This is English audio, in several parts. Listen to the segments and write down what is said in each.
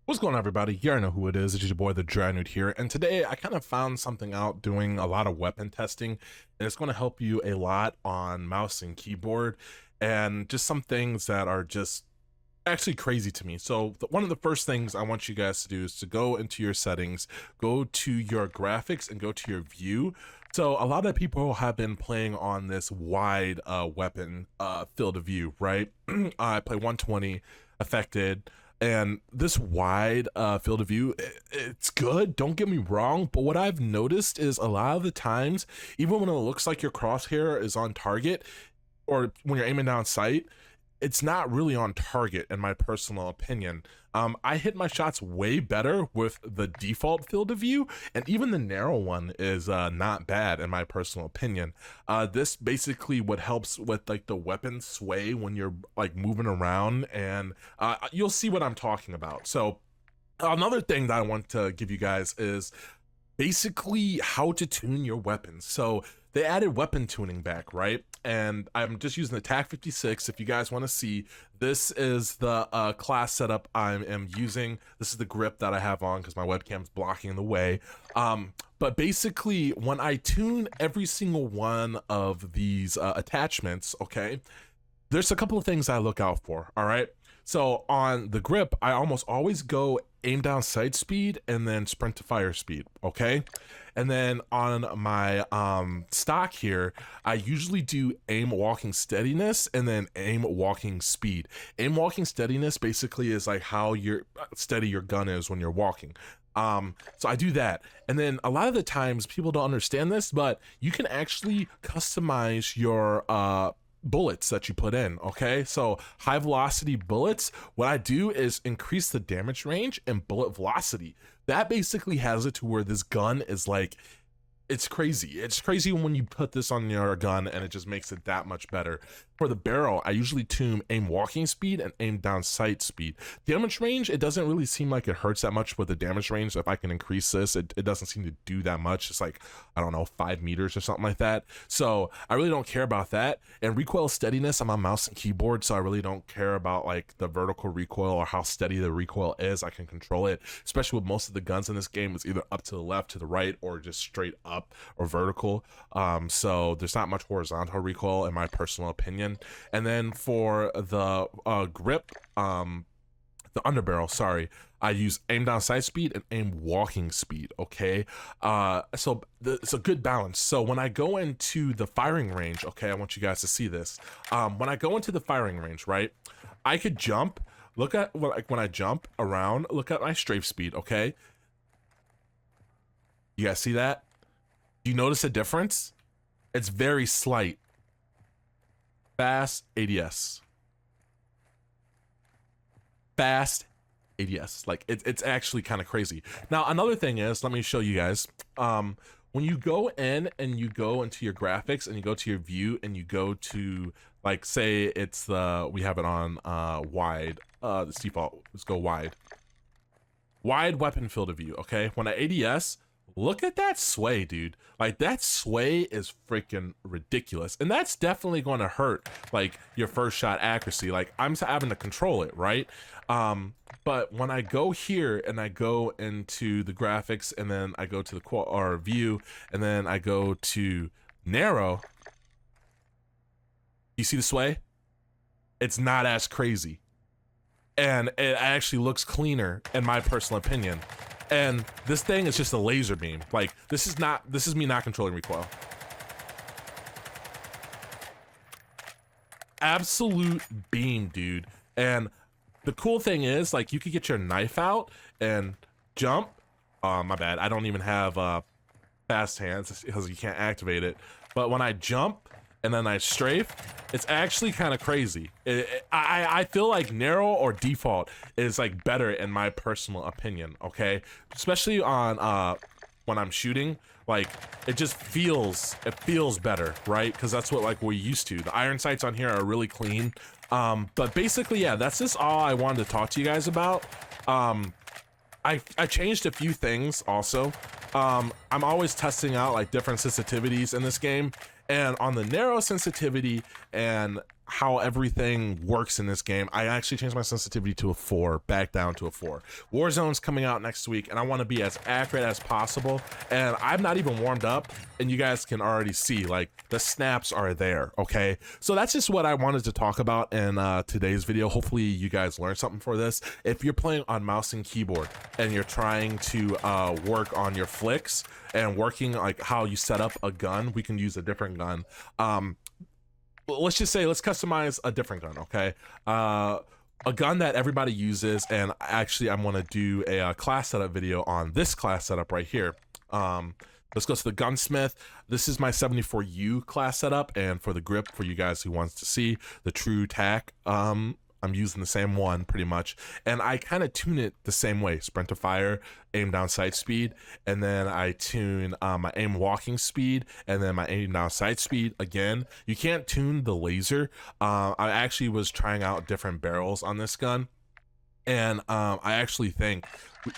What's going on, everybody? You already know who it is. It's your boy, the Dry Nude here. And today I kind of found something out doing a lot of weapon testing, and it's going to help you a lot on mouse and keyboard and just some things that are just actually crazy to me. So one of the first things I want you guys to do is to go into your settings, go to your graphics, and go to your view. So a lot of people have been playing on this wide weapon field of view, right? I play 120 affected, and this wide field of view, it's good, don't get me wrong, but what I've noticed is a lot of the times, even when it looks like your crosshair is on target, or when you're aiming down sight, it's not really on target, in my personal opinion. I hit my shots way better with the default field of view, and even the narrow one is not bad, in my personal opinion. This basically what helps with like the weapon sway when you're like moving around, and you'll see what I'm talking about. So another thing that I want to give you guys is basically how to tune your weapons. So they added weapon tuning back, right? And I'm just using the TAC 56. If you guys want to see, this is the class setup I am using. This is the grip that I have on because my webcam's blocking the way. But basically, when I tune every single one of these attachments, okay, there's a couple of things I look out for, all right? So on the grip, I almost always go aim down sight speed and then sprint to fire speed, okay? And then on my stock here, I usually do aim walking steadiness and then aim walking speed. Aim walking steadiness basically is like how steady your gun is when you're walking. So I do that. And then a lot of the times people don't understand this, but you can actually customize your bullets that you put in. Okay, so high velocity bullets, what I do is increase the damage range and bullet velocity. That basically has it to where this gun is like, it's crazy when you put this on your gun, and it just makes it that much better. For the barrel, I usually tune aim walking speed and aim down sight speed. Damage range, it doesn't really seem like it hurts that much with the damage range. So if I can increase this, it doesn't seem to do that much. It's like, I don't know, 5 meters or something like that. So I really don't care about that. And recoil steadiness, I'm on mouse and keyboard, so I really don't care about like the vertical recoil or how steady the recoil is. I can control it, especially with most of the guns in this game. It's either up to the left, to the right, or just straight up or vertical. So there's not much horizontal recoil, in my personal opinion. And then for the grip, the underbarrel, sorry, I use aim down sight speed and aim walking speed, okay? So it's a good balance. So when I go into the firing range, okay, I want you guys to see this. When I go into the firing range, right, I could jump. Look at, like, when I jump around, look at my strafe speed, okay? You guys see that? Do you notice a difference? It's very slight. Fast ADS. Fast ADS. Like, it's actually kind of crazy. Now, another thing is, let me show you guys. When you go in and you go into your graphics and you go to your view and you go to, like, say it's we have it on wide, this default, let's go wide. Wide weapon field of view, okay? When I ADS, look at that sway, dude. Like, that sway is freaking ridiculous. And that's definitely going to hurt, like, your first shot accuracy. Like, I'm having to control it, right? But when I go here and I go into the graphics and then I go to the view and then I go to narrow, you see the sway? It's not as crazy. And it actually looks cleaner, in my personal opinion. And this thing is just a laser beam. Like, this is me not controlling recoil. Absolute beam, dude. And the cool thing is, like, you could get your knife out and jump. My bad, I don't even have fast hands because you can't activate it. But when I jump and then I strafe, it's actually kind of crazy. I feel like narrow or default is like better, in my personal opinion, okay? Especially on when I'm shooting, like, it just feels better, right? Because that's what, like, we're used to. The iron sights on here are really clean. But basically, yeah, that's just all I wanted to talk to you guys about. I changed a few things also. I'm always testing out like different sensitivities in this game, and on the narrow sensitivity and how everything works in this game, I actually changed my sensitivity to a 4, back down to a 4. Warzone's coming out next week, and I want to be as accurate as possible, and I'm not even warmed up, and you guys can already see, like, the snaps are there, okay? So that's just what I wanted to talk about in today's video. Hopefully you guys learned something for this. If you're playing on mouse and keyboard, and you're trying to work on your flicks, and working like how you set up a gun, we can use a different gun. Let's just say, let's customize a different gun, okay? A gun that everybody uses, and actually I'm gonna do a class setup video on this class setup right here. Let's go to the gunsmith. This is my 74U class setup, and for the grip, for you guys who wants to see the true tack, I'm using the same one pretty much, and I kind of tune it the same way: sprint to fire, aim down sight speed, and then I tune my aim walking speed, and then my aim down sight speed again. You can't tune the laser. I actually was trying out different barrels on this gun, and I actually think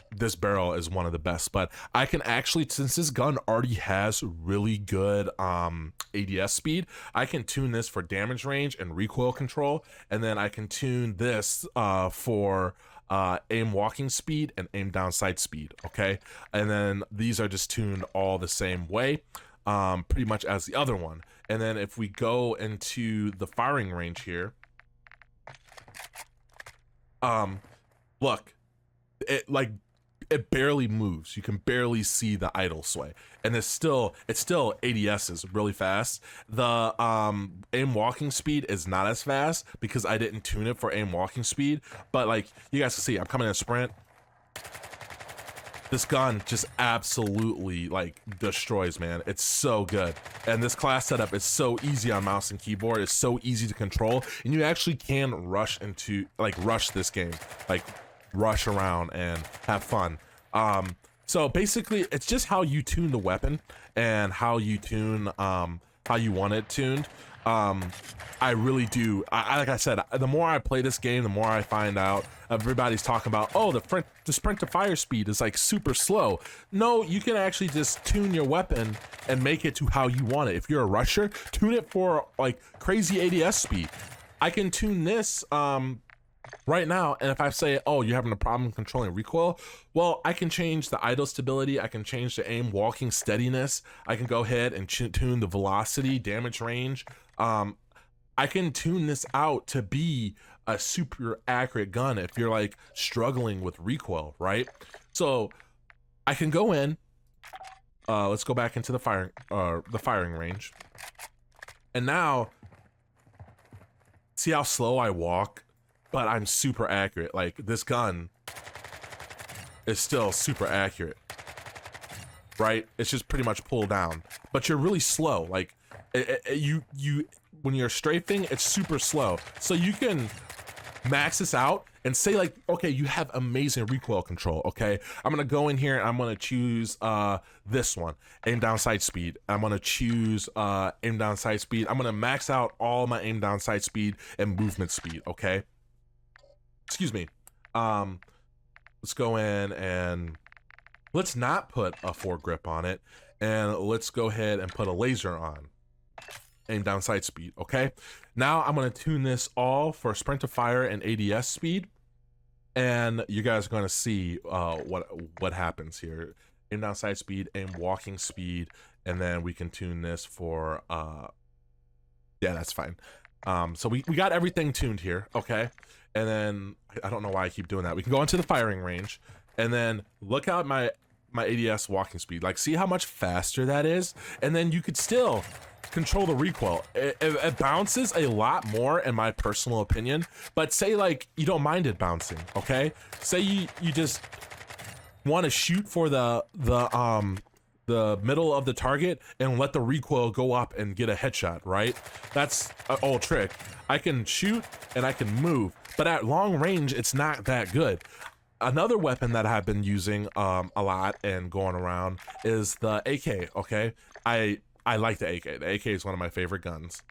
this barrel is one of the best, but I can actually, since this gun already has really good ADS speed, I can tune this for damage range and recoil control, and then I can tune this for aim walking speed and aim down sight speed, okay? And then these are just tuned all the same way, pretty much as the other one. And then if we go into the firing range here, look, it barely moves. You can barely see the idle sway, and it's still ADS is really fast. The aim walking speed is not as fast because I didn't tune it for aim walking speed, but like you guys can see, I'm coming in a sprint. This gun just absolutely like destroys, man. It's so good. And this class setup is so easy on mouse and keyboard. It's so easy to control, and you actually can rush this game, like rush around and have fun. So basically it's just how you tune the weapon and how you tune how you want it tuned. I really do. Like I said, the more I play this game, the more I find out everybody's talking about, oh, the sprint to fire speed is like super slow. No, you can actually just tune your weapon and make it to how you want it. If you're a rusher, tune it for like crazy ADS speed. I can tune this right now, and if I say, oh, you're having a problem controlling recoil, well, I can change the idle stability, I can change the aim walking steadiness, I can go ahead and tune the velocity, damage range. I can tune this out to be a super accurate gun if you're like struggling with recoil, right? So I can go in, let's go back into the firing range, and now see how slow I walk, but I'm super accurate. Like, this gun is still super accurate, right? It's just pretty much pulled down, but you're really slow. Like, when you're strafing, it's super slow. So you can max this out and say like, okay, you have amazing recoil control, okay? I'm gonna go in here and I'm gonna choose this one, aim down sight speed. I'm gonna choose aim down sight speed. I'm gonna max out all my aim down sight speed and movement speed, okay? Excuse me. Let's go in and let's not put a foregrip on it, and let's go ahead and put a laser on. Aim down sight speed, okay? Now I'm gonna tune this all for sprint to fire and ADS speed, and you guys are gonna see what happens here. Aim down sight speed, aim walking speed, and then we can tune this for yeah, that's fine. So we got everything tuned here, okay? And then I don't know why I keep doing that. We can go into the firing range, and then look out my ADS walking speed. Like, see how much faster that is? And then you could still control the recoil. It bounces a lot more, in my personal opinion, but say like you don't mind it bouncing, okay? Say you just want to shoot for the middle of the target and let the recoil go up and get a headshot, right? That's an old trick. I can shoot and I can move, but at long range, it's not that good. Another weapon that I've been using a lot and going around is the AK, okay? I like the AK. The AK is one of my favorite guns.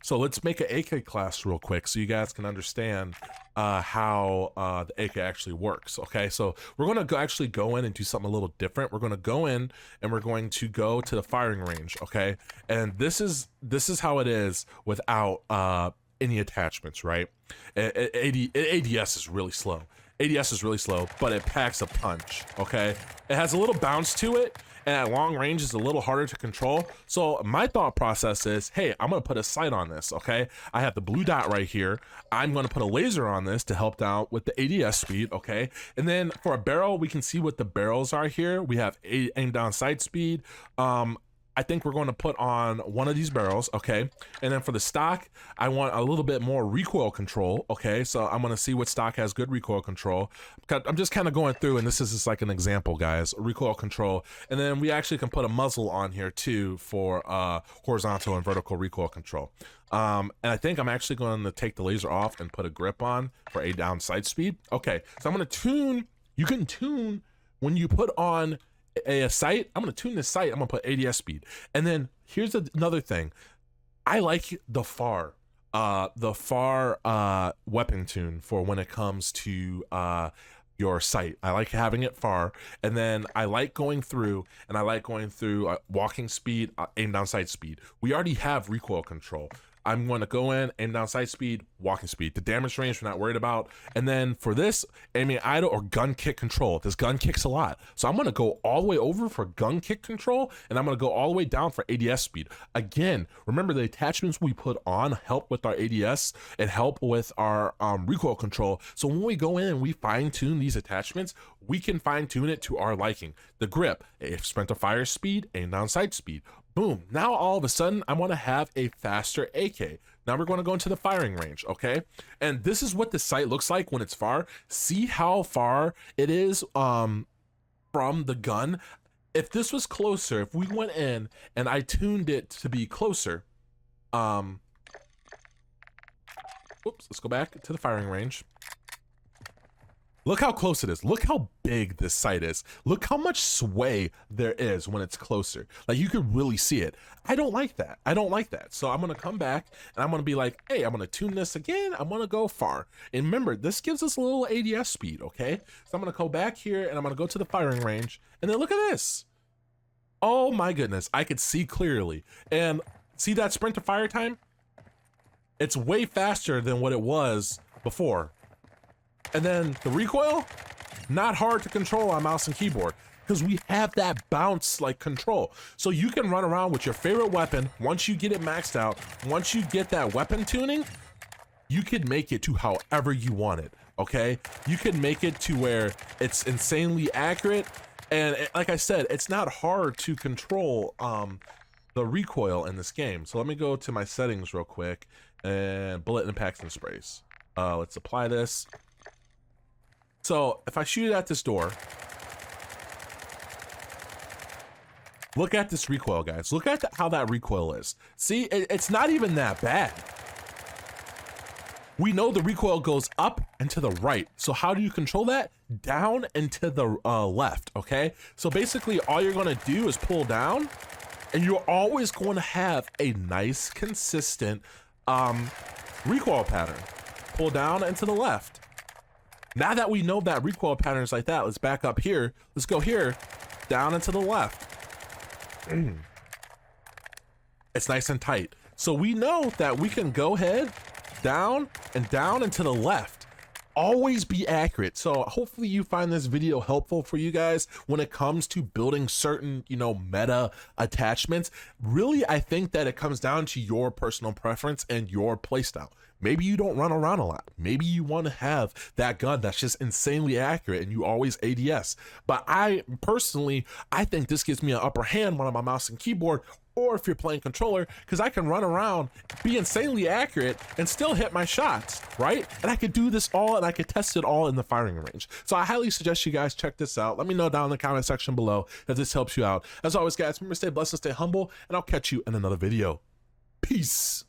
So let's make an AK class real quick so you guys can understand how the AK actually works, okay? So we're gonna actually go in and do something a little different. We're gonna go in and we're going to go to the firing range, okay? And this is how it is without any attachments, right? ADS is really slow. ADS is really slow, but it packs a punch, okay? It has a little bounce to it, and at long range is a little harder to control. So my thought process is, hey, I'm gonna put a sight on this, okay? I have the blue dot right here. I'm gonna put a laser on this to help out with the ADS speed, okay? And then for a barrel, we can see what the barrels are here. We have aim down sight speed. I think we're going to put on one of these barrels, okay? And then for the stock, I want a little bit more recoil control, okay? So I'm gonna see what stock has good recoil control. I'm just kind of going through, and this is just like an example, guys, recoil control. And then we actually can put a muzzle on here too for horizontal and vertical recoil control. And I think I'm actually going to take the laser off and put a grip on for a down sight speed. Okay, so I'm gonna tune, you can tune when you put on a sight. I'm gonna tune this sight. I'm gonna put ADS speed. And then here's another thing. I like the far weapon tune for when it comes to your sight. I like having it far, and then I like going through walking speed, aim down sight speed. We already have recoil control. I'm going to go in, aim down sight speed, walking speed. The damage range we're not worried about. And then for this, aiming idle or gun kick control. This gun kicks a lot. So I'm going to go all the way over for gun kick control, and I'm going to go all the way down for ADS speed. Again, remember the attachments we put on help with our ADS and help with our recoil control. So when we go in and we fine tune these attachments, we can fine tune it to our liking. The grip, sprint to fire speed, aim down sight speed. Boom. Now all of a sudden I want to have a faster AK. Now we're going to go into the firing range, okay? And this is what the sight looks like when it's far. See how far it is from the gun. If this was closer, if we went in and I tuned it to be closer, oops, let's go back to the firing range. Look how close it is. Look how big this sight is. Look how much sway there is when it's closer. Like you could really see it. I don't like that. I don't like that. So I'm gonna come back and I'm gonna be like, hey, I'm gonna tune this again. I'm gonna go far. And remember, this gives us a little ADS speed, okay? So I'm gonna go back here and I'm gonna go to the firing range. And then look at this. Oh my goodness, I could see clearly. And see that sprint to fire time? It's way faster than what it was before. And then the recoil, not hard to control on mouse and keyboard because we have that bounce like control. So you can run around with your favorite weapon. Once you get it maxed out, once you get that weapon tuning, you can make it to however you want it, okay? You can make it to where it's insanely accurate. And like I said, it's not hard to control the recoil in this game. So let me go to my settings real quick and bullet impacts and sprays. Let's apply this. So if I shoot it at this door, look at this recoil, guys. Look at how that recoil is. See, it's not even that bad. We know the recoil goes up and to the right. So how do you control that? Down and to the left, okay? So basically all you're gonna do is pull down and you're always going to have a nice, consistent recoil pattern. Pull down and to the left. Now that we know that recoil pattern is like that, let's back up here. Let's go here, down and to the left. It's nice and tight. So we know that we can go ahead, down and to the left. Always be accurate. So hopefully you find this video helpful for you guys when it comes to building certain, meta attachments. Really, I think that it comes down to your personal preference and your playstyle. Maybe you don't run around a lot. Maybe you want to have that gun that's just insanely accurate and you always ADS. But I think this gives me an upper hand when I'm on mouse and keyboard, or if you're playing controller, because I can run around, be insanely accurate, and still hit my shots, right? And I could do this all, and I could test it all in the firing range. So I highly suggest you guys check this out. Let me know down in the comment section below if this helps you out. As always, guys, remember, stay blessed and stay humble, and I'll catch you in another video. Peace.